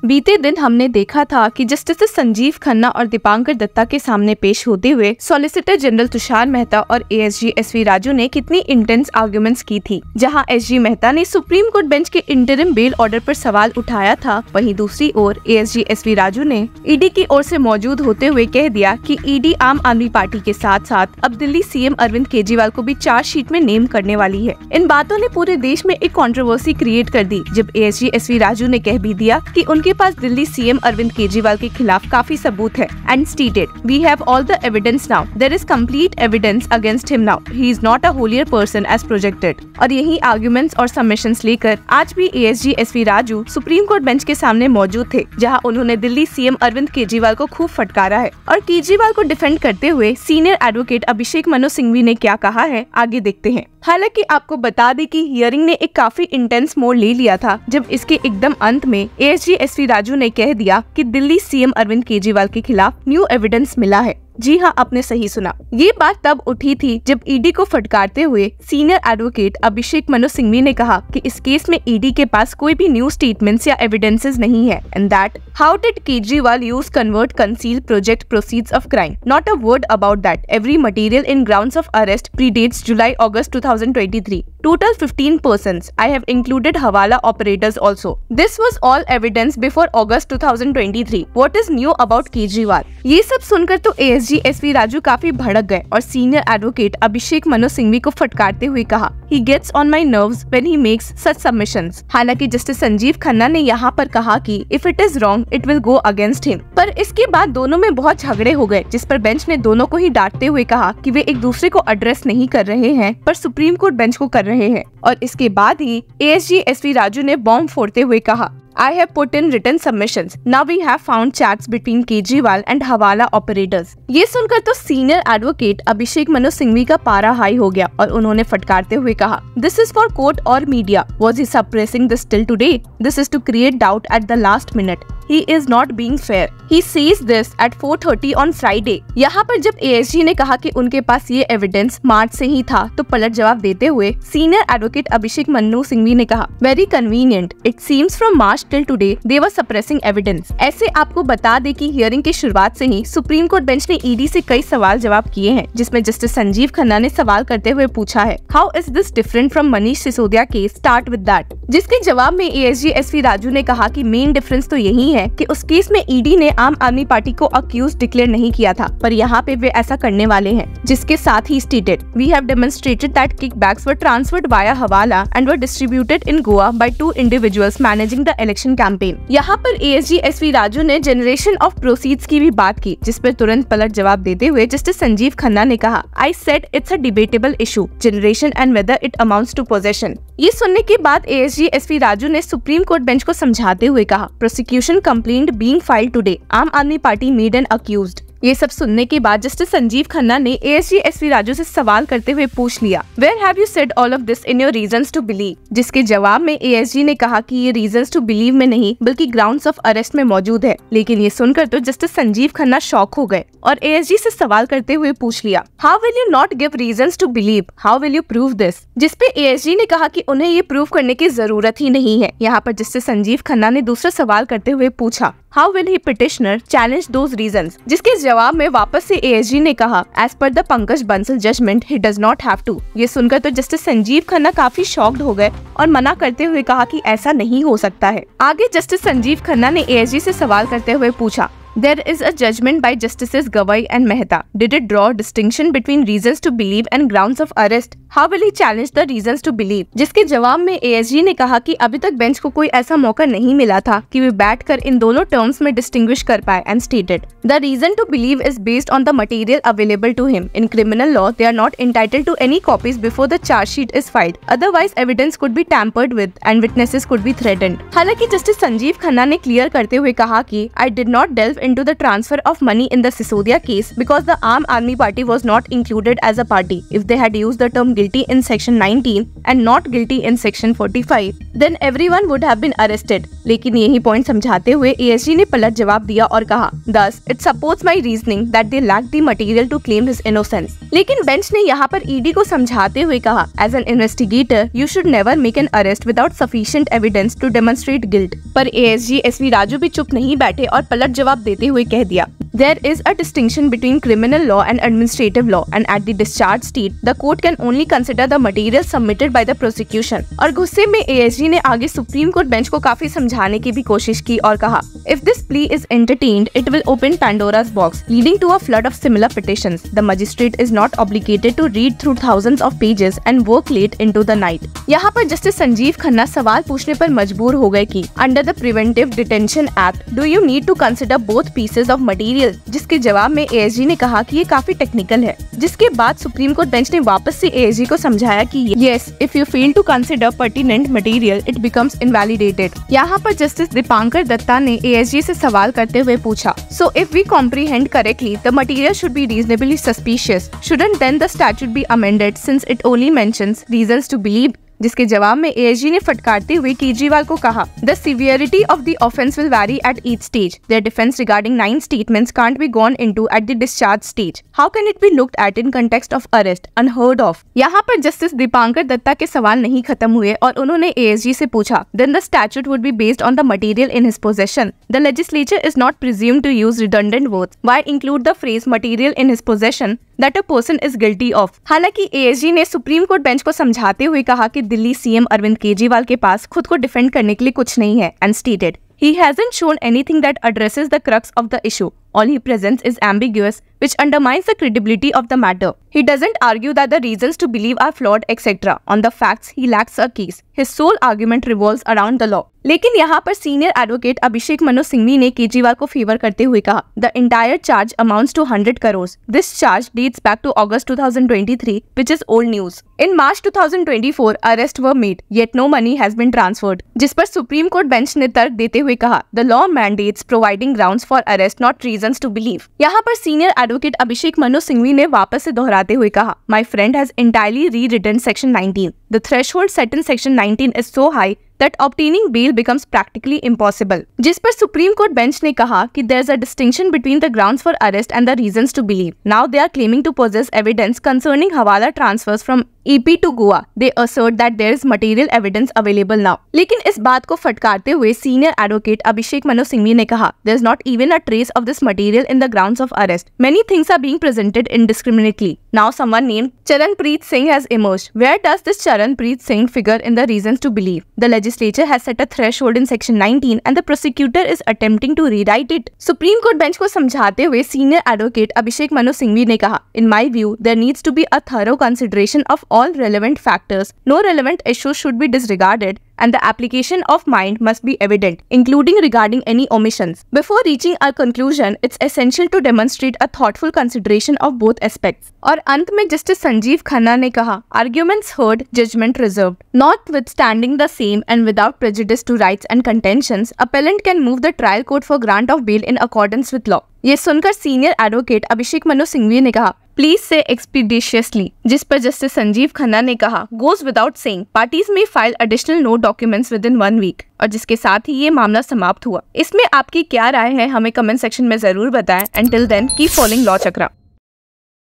बीते दिन हमने देखा था कि जस्टिस संजीव खन्ना और दीपांकर दत्ता के सामने पेश होते हुए सॉलिसिटर जनरल तुषार मेहता और एएसजी एसवी राजू ने कितनी इंटेंस आर्गुमेंट्स की थी। जहां एसजी मेहता ने सुप्रीम कोर्ट बेंच के इंटरिम बेल ऑर्डर पर सवाल उठाया था, वहीं दूसरी ओर एएसजी एसवी राजू ने ईडी की ओर से मौजूद होते हुए कह दिया कि ईडी आम आदमी पार्टी के साथ साथ अब दिल्ली सीएम अरविंद केजरीवाल को भी चार्जशीट में नेम करने वाली है। इन बातों ने पूरे देश में एक कंट्रोवर्सी क्रिएट कर दी, जब एएसजी एसवी राजू ने कह भी दिया कि उनके पास दिल्ली सीएम अरविंद केजरीवाल के खिलाफ काफी सबूत है and stated we have all the evidence now, there is complete evidence against him now, he is not a holier person as projected. और यही आर्गुमेंट्स और सबमिशंस लेकर आज भी ASG SV Raju supreme court bench के सामने मौजूद थे, जहां उन्होंने दिल्ली सीएम अरविंद केजरीवाल को खूब फटकारा है। और केजरीवाल को डिफेंड करते हुए सीनियर एडवोकेट अभिषेक मनु सिंघवी ने क्या कहा है, आगे देखते हैं। हालांकि आपको बता दें कि हियरिंग ने एक काफी इंटेंस मोड ले लिया था, जब इसके एकदम अंत में एएसजी एसवी राजू ने कह दिया कि दिल्ली सीएम अरविंद केजरीवाल के खिलाफ न्यू एविडेंस मिला है। जी हाँ, आपने सही सुना। ये बात तब उठी थी जब ईडी को फटकारते हुए सीनियर एडवोकेट अभिषेक मनु सिंघवी ने कहा कि इस केस में ईडी के पास कोई भी न्यू स्टेटमेंट्स या एविडेंसेस नहीं है and that how did Kejriwal use convert conceal project proceeds of crime, not a word about that, every material in grounds of arrest predates July August 2023, total 15 persons, I have included hawala operators also, this was all evidence before August 2023, what is new about Kejriwal. ये सब सुनकर तो ASG SV Raju काफी भड़क गए और senior advocate Abhishek Manu Singhvi को फटकारते हुए कहा, he gets on my nerves when he makes such submissions। हालांकि जस्टिस संजीव खन्ना ने यहाँ पर कहा कि if it is wrong it will go against him, पर इसके बाद दोनों में बहुत झगड़े हो गए, जिस पर बेंच ने दोनों को ही डांटते हुए कहा कि वे एक दूसरे को एड्रेस नहीं कर रहे हैं पर सुप्रीम कोर्ट बेंच को कर रहे हैं। और इसके बाद ही एएसजी एसवी राजू ने बॉम्ब फोड़ते हुए कहा, I have put in written submissions. Now we have found chats between Kejriwal and हवाला operators। ये सुनकर तो सीनियर एडवोकेट अभिषेक मनु सिंघवी का पारा हाई हो गया और उन्होंने फटकारते हुए कहा, This is for court or media. Was he suppressing this till today? This is to create doubt at the last minute. He is not being fair. He says this at 4:30 on Friday। यहाँ पर जब ASG ने कहा कि उनके पास ये evidence मार्च से ही था, तो पलट जवाब देते हुए सीनियर एडवोकेट अभिषेक मनु सिंघवी ने कहा, Very convenient. It seems from March till today they were suppressing evidence। ऐसे आपको बता दे कि हियरिंग की शुरुआत से ही सुप्रीम कोर्ट बेंच ने ईडी से कई सवाल जवाब किए हैं, जिसमें जस्टिस संजीव खन्ना ने सवाल करते हुए पूछा है, How is this different from Manish Sisodia case? Start with that। जिसके जवाब में एएसजी एसवी राजू ने कहा कि मेन डिफरेंस तो यही है कि उस केस में ईडी ने आम आदमी पार्टी को अक्यूज डिक्लेयर नहीं किया था, पर यहाँ पे वे ऐसा करने वाले हैं, जिसके साथ ही stated we have demonstrated that kickbacks were transferred via hawala and were distributed in Goa by 2 individuals managing the election campaign. यहाँ पर एएसजी एसवी राजू ने जनरेशन ऑफ प्रोसीड्स की भी बात की, जिस पर तुरंत पलट जवाब देते हुए जस्टिस संजीव खन्ना ने कहा, I said it's a debatable issue, generation and whether it amounts to possession. ये सुनने के बाद एएसजी एसवी राजू ने सुप्रीम कोर्ट बेंच को समझाते हुए कहा, prosecution complaint being filed today, आम आदमी पार्टी मेड एन अक्यूज्ड। ये सब सुनने के बाद जस्टिस संजीव खन्ना ने एएसजी एसवी राजू से सवाल करते हुए पूछ लिया, where have you said all of this in your reasons to believe? जिसके जवाब में एएसजी ने कहा कि ये रीजंस टू बिलीव में नहीं बल्कि ग्राउंड्स ऑफ अरेस्ट में मौजूद है। लेकिन ये सुनकर तो जस्टिस संजीव खन्ना शॉक हो गए और एएसजी से सवाल करते हुए पूछ लिया, how will you not give reasons to believe, how will you prove this? जिसपे एएसजी ने कहा कि उन्हें ये प्रूव करने की जरूरत ही नहीं है। यहाँ पर जस्टिस संजीव खन्ना ने दूसरा सवाल करते हुए पूछा, how will he petitioner challenge those reasons? जिसके जवाब में वापस से एएसजी ने कहा, as per the Pankaj Bansal judgement he does not have to. ये सुनकर तो जस्टिस संजीव खन्ना काफी शॉक्ड हो गए और मना करते हुए कहा कि ऐसा नहीं हो सकता है। आगे जस्टिस संजीव खन्ना ने एएसजी से सवाल करते हुए पूछा, There is a judgment by Justices Gawai and Mehta. Did it draw distinction between reasons to believe and grounds of arrest? How will he challenge the reasons to believe? जिसके जवाब में ASG ने कहा कि अभी तक बेंच को कोई ऐसा मौका नहीं मिला था कि वे बैठकर इन दोनों टर्म्स में डिस्टिंग्विश कर पाए and stated, The reason to believe is based on the material available to him. In criminal law, they are not entitled to any copies before the charge sheet is filed. Otherwise, evidence could be tampered with and witnesses could be threatened. हालांकि justice Sanjeev Khanna ने clear करते हुए कहा कि I did not delve into the transfer of money in the Sisodia case because the Aam Aadmi Party was not included as a party. If they had used the term guilty in section 19 and not guilty in section 45, then everyone would have been arrested. लेकिन यही point समझाते हुए ASG ने पलट जवाब दिया और कहा, Thus, it supports my reasoning that they lacked the material to claim his innocence. लेकिन बेंच ने यहाँ पर ED को समझाते हुए कहा, As an investigator, you should never make an arrest without sufficient evidence to demonstrate guilt. पर ASG SV Raju भी चुप नहीं बैठे और पलट जवाब देते हुए कह दिया, There is a distinction between criminal law and administrative law, and at the discharge stage, the court can only consider the material submitted by the prosecution. और गुस्से में ASG ने आगे सुप्रीम कोर्ट बेंच को काफी समझाने की भी कोशिश की और कहा, If this plea is entertained, it will open Pandora's box, leading to a flood of similar petitions. The magistrate is not obligated to read through thousands of pages and work late into the night. यहाँ पर justice Sanjeev Khanna सवाल पूछने पर मजबूर हो गए कि Under the Preventive Detention Act, do you need to consider both pieces of material? जिसके जवाब में ASG ने कहा कि ये काफी टेक्निकल है, जिसके बाद सुप्रीम कोर्ट बेंच ने वापस से ASG को समझाया कि yes, if you fail to consider pertinent material, it becomes invalidated. यहाँ पर जस्टिस दीपांकर दत्ता ने ASG से सवाल करते हुए पूछा, So if we comprehend correctly, the material should be reasonably suspicious. Shouldn't then the statute be amended since it only mentions reasons to believe? जिसके जवाब में ASG ने फटकारते हुए केजरीवाल को कहा, The severity of the offence will vary at each stage. Their defence regarding 9 statements can't be gone into at the discharge stage. How can it be looked at in context of arrest? Unheard of. यहाँ पर justice Dipankar Datta के सवाल नहीं खत्म हुए और उन्होंने ASG से पूछा, Then the statute would be based on the material in his possession. The legislature is not presumed to use redundant words. Why include the phrase material in his possession that a person is guilty of? हालांकि ASG ने supreme court bench को समझाते हुए कहा कि Delhi CM Arvind Kejriwal के पास खुद को डिफेंड करने के लिए कुछ नहीं है and stated, He hasn't shown anything that addresses the crux of the issue. All he presents is ambiguous, which undermines the credibility of the matter. He doesn't argue that the reasons to believe are flawed, etc. On the facts, he lacks a case. His sole argument revolves around the law. लेकिन यहाँ पर senior advocate Abhishek Manu Singhvi ने केजरीवाल को favour करते हुए कहा, The entire charge amounts to 100 crores. This charge dates back to August 2023, which is old news. In March 2024, arrests were made, yet no money has been transferred. जिस पर सुप्रीम कोर्ट बेंच ने तर्क देते हुए कहा, The law mandates providing grounds for arrest, not reasons to believe. यहाँ पर senior advocate Abhishek Manu Singhvi ने वापस से दोहराते हुए कहा, My friend has entirely rewritten section 19. The threshold set in section 19 is so high that obtaining bail becomes practically impossible. जिस पर सुप्रीम कोर्ट बेंच ने कहा कि there is a distinction between the grounds for arrest and the reasons to believe. Now they are claiming to possess evidence concerning hawala transfers from EP to Goa. They assert that there is material evidence available now. लेकिन इस बात को फटकारते हुए senior advocate Abhishek Manu Singhvi ने कहा, There is not even a trace of this material in the grounds of arrest. Many things are being presented indiscriminately. Now someone named Charanpreet Singh has emerged. Where does this Charanpreet Singh figure in the reasons to believe? The legislature has set a threshold in section 19 and the prosecutor is attempting to rewrite it. Supreme court bench को समझाते हुए senior advocate Abhishek Manu Singhvi ने कहा, In my view, there needs to be a thorough consideration of all relevant factors. No relevant issues should be disregarded, and the application of mind must be evident, including regarding any omissions. Before reaching a conclusion, it's essential to demonstrate a thoughtful consideration of both aspects. और अंत में justice Sanjeev Khanna ने कहा, Arguments heard, judgment reserved. Notwithstanding the same and without prejudice to rights and contentions, appellant can move the trial court for grant of bail in accordance with law. ये सुनकर senior advocate Abhishek Manu Singhvi ने कहा, Please say expeditiously. जिस पर justice Sanjeev Khanna ने कहा, Goes without saying, parties may file additional note documents within 1 week. और जिसके साथ ही ये मामला समाप्त हुआ। इसमें आपकी क्या राय है, हमें कमेंट सेक्शन में जरूर बताएं। Until then, keep following law चक्रा।